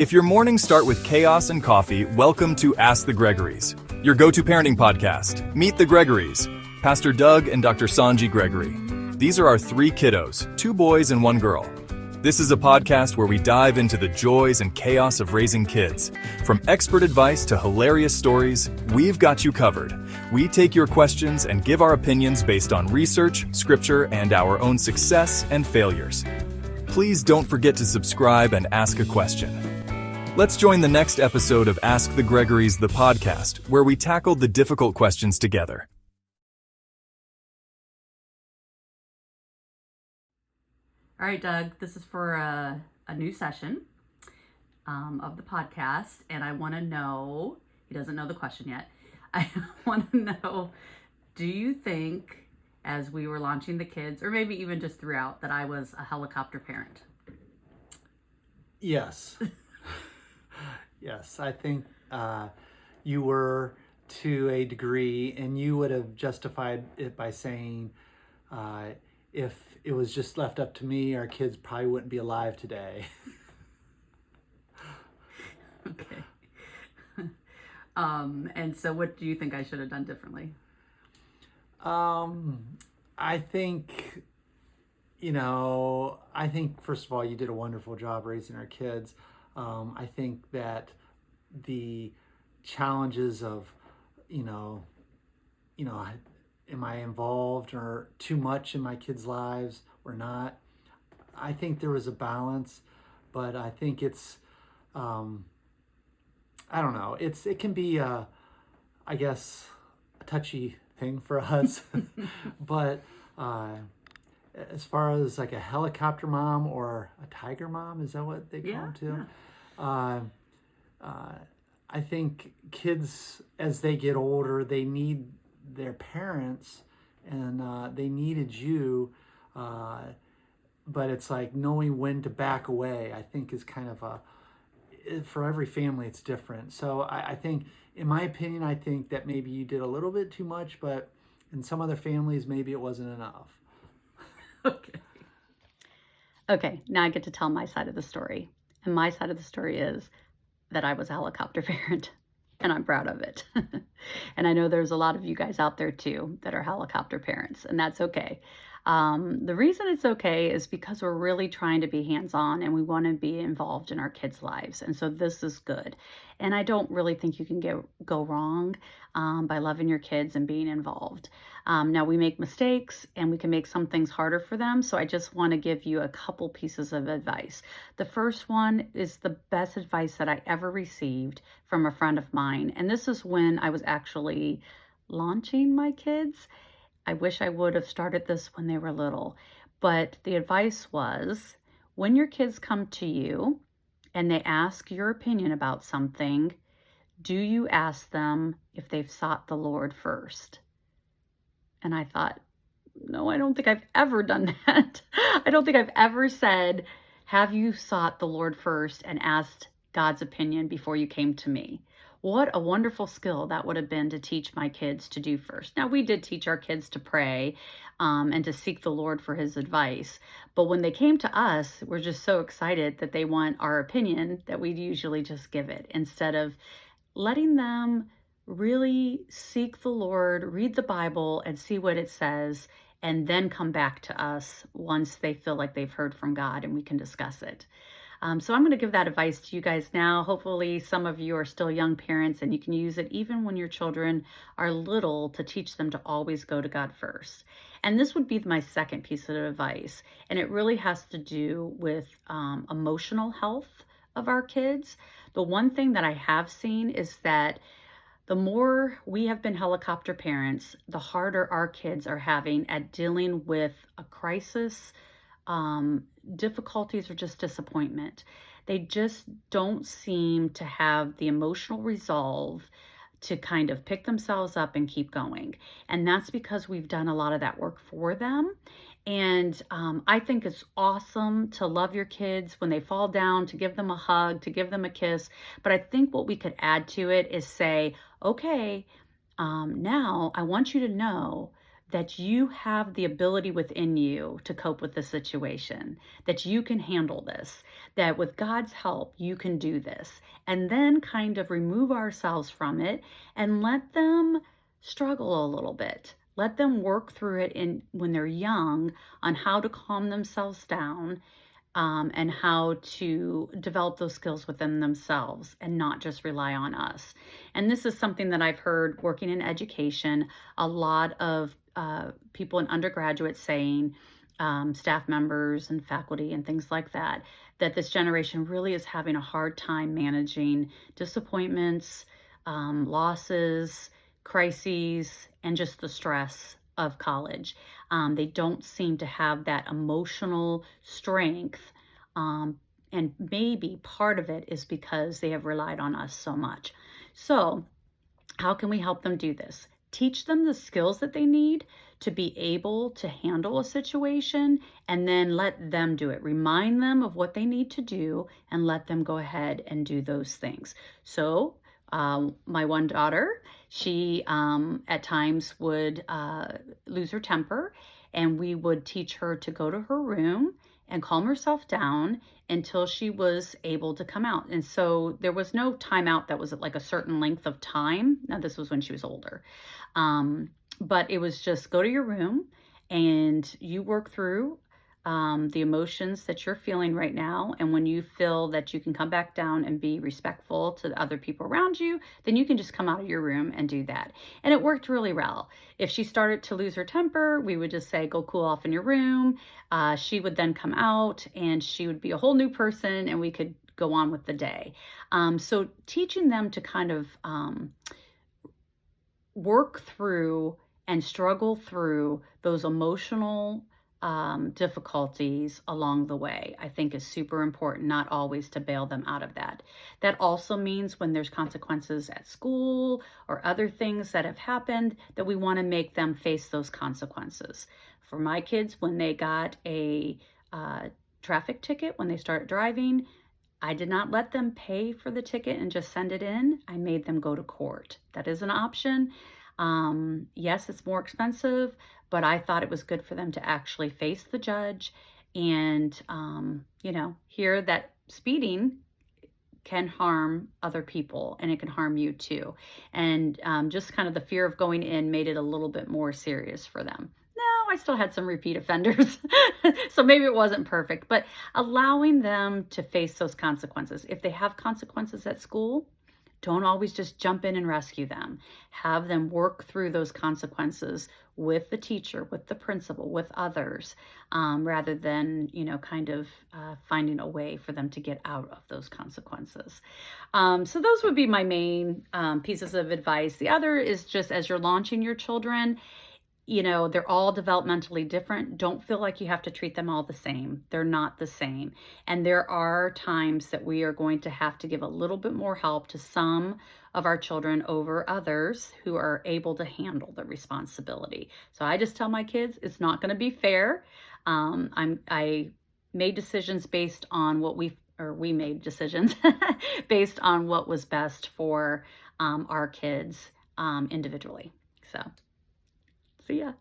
If your mornings start with chaos and coffee, welcome to Ask the Gregorys, your go-to parenting podcast. Meet the Gregorys, Pastor Doug and Dr. Sanji Gregory. These are our three kiddos, 2 boys and 1 girl. This is a podcast where we dive into the joys and chaos of raising kids. From expert advice to hilarious stories, we've got you covered. We take your questions and give our opinions based on research, scripture, and our own success and failures. Please don't forget to subscribe and ask a question. Let's join the next episode of Ask the Gregorys, the podcast, where we tackled the difficult questions together. All right, Doug, this is for a new session of the podcast, and I want to know, he doesn't know the question yet, I want to know, do you think, as we were launching the kids, or maybe even just throughout, that I was a helicopter parent? Yes. Yes, I think you were to a degree, and you would have justified it by saying, if it was just left up to me, our kids probably wouldn't be alive today. Okay. And so what do you think I should have done differently? I think, first of all, you did a wonderful job raising our kids. I think that the challenges of, am I involved or too much in my kids' lives or not? I think there was a balance, but I think it's, I don't know. It can be, I guess, a touchy thing for us, but as far as like a helicopter mom or a tiger mom, is that what they call them too? Yeah. I think kids, as they get older, they need their parents, and they needed you, but it's like knowing when to back away, I think, is kind of for every family it's different. So I think, in my opinion, I think that maybe you did a little bit too much, but in some other families maybe it wasn't enough. Okay, now I get to tell my side of the story. And my side of the story is that I was a helicopter parent, and I'm proud of it. And I know there's a lot of you guys out there too that are helicopter parents, and that's okay. The reason it's okay is because we're really trying to be hands-on, and we want to be involved in our kids' lives. And so this is good. And I don't really think you can go wrong by loving your kids and being involved. Now, we make mistakes, and we can make some things harder for them. So I just want to give you a couple pieces of advice. The first one is the best advice that I ever received from a friend of mine. And this is when I was actually launching my kids. I wish I would have started this when they were little, but the advice was, when your kids come to you and they ask your opinion about something, do you ask them if they've sought the Lord first? And I thought, no, I don't think I've ever done that. I don't think I've ever said, have you sought the Lord first and asked God's opinion before you came to me? What a wonderful skill that would have been to teach my kids to do first. Now, we did teach our kids to pray and to seek the Lord for his advice. But when they came to us, we're just so excited that they want our opinion that we'd usually just give it, instead of letting them really seek the Lord, read the Bible, and see what it says, and then come back to us once they feel like they've heard from God and we can discuss it. So I'm going to give that advice to you guys now. Hopefully some of you are still young parents, and you can use it even when your children are little to teach them to always go to God first. And this would be my second piece of advice. And it really has to do with emotional health of our kids. The one thing that I have seen is that the more we have been helicopter parents, the harder our kids are having at dealing with a crisis, difficulties, or just disappointment. They just don't seem to have the emotional resolve to kind of pick themselves up and keep going. And that's because we've done a lot of that work for them. And I think it's awesome to love your kids when they fall down, to give them a hug, to give them a kiss. But I think what we could add to it is say, okay, now I want you to know that you have the ability within you to cope with the situation, that you can handle this, that with God's help, you can do this, and then kind of remove ourselves from it and let them struggle a little bit. Let them work through it when they're young on how to calm themselves down, and how to develop those skills within themselves and not just rely on us. And this is something that I've heard working in education, a lot of people in undergraduate saying, staff members and faculty and things like that, that this generation really is having a hard time managing disappointments, losses, crises, and just the stress of college. They don't seem to have that emotional strength. And maybe part of it is because they have relied on us so much. So how can we help them do this? Teach them the skills that they need to be able to handle a situation, and then let them do it. Remind them of what they need to do and let them go ahead and do those things. So my one daughter, she at times would lose her temper, and we would teach her to go to her room and calm herself down until she was able to come out. And so there was no timeout that was at like a certain length of time. Now, this was when she was older. But it was just go to your room and you work through the emotions that you're feeling right now. And when you feel that you can come back down and be respectful to the other people around you, then you can just come out of your room and do that. And it worked really well. If she started to lose her temper, we would just say, go cool off in your room. She would then come out and she would be a whole new person, and we could go on with the day. So teaching them to kind of work through and struggle through those emotional difficulties along the way, I think is super important, not always to bail them out of that. That also means when there's consequences at school or other things that have happened, that we want to make them face those consequences. For my kids, when they got a traffic ticket, when they started driving, I did not let them pay for the ticket and just send it in. I made them go to court. That is an option. Yes, it's more expensive, but I thought it was good for them to actually face the judge and, hear that speeding can harm other people and it can harm you too. And just kind of the fear of going in made it a little bit more serious for them. Now, I still had some repeat offenders, so maybe it wasn't perfect, but allowing them to face those consequences. If they have consequences at school, don't always just jump in and rescue them. Have them work through those consequences with the teacher, with the principal, with others, rather than, finding a way for them to get out of those consequences. So those would be my main pieces of advice. The other is just as you're launching your children, they're all developmentally different. Don't feel like you have to treat them all the same. They're not the same. And there are times that we are going to have to give a little bit more help to some of our children over others who are able to handle the responsibility. So I just tell my kids, it's not going to be fair. I made decisions based on we made decisions based on what was best for our kids individually. So yeah.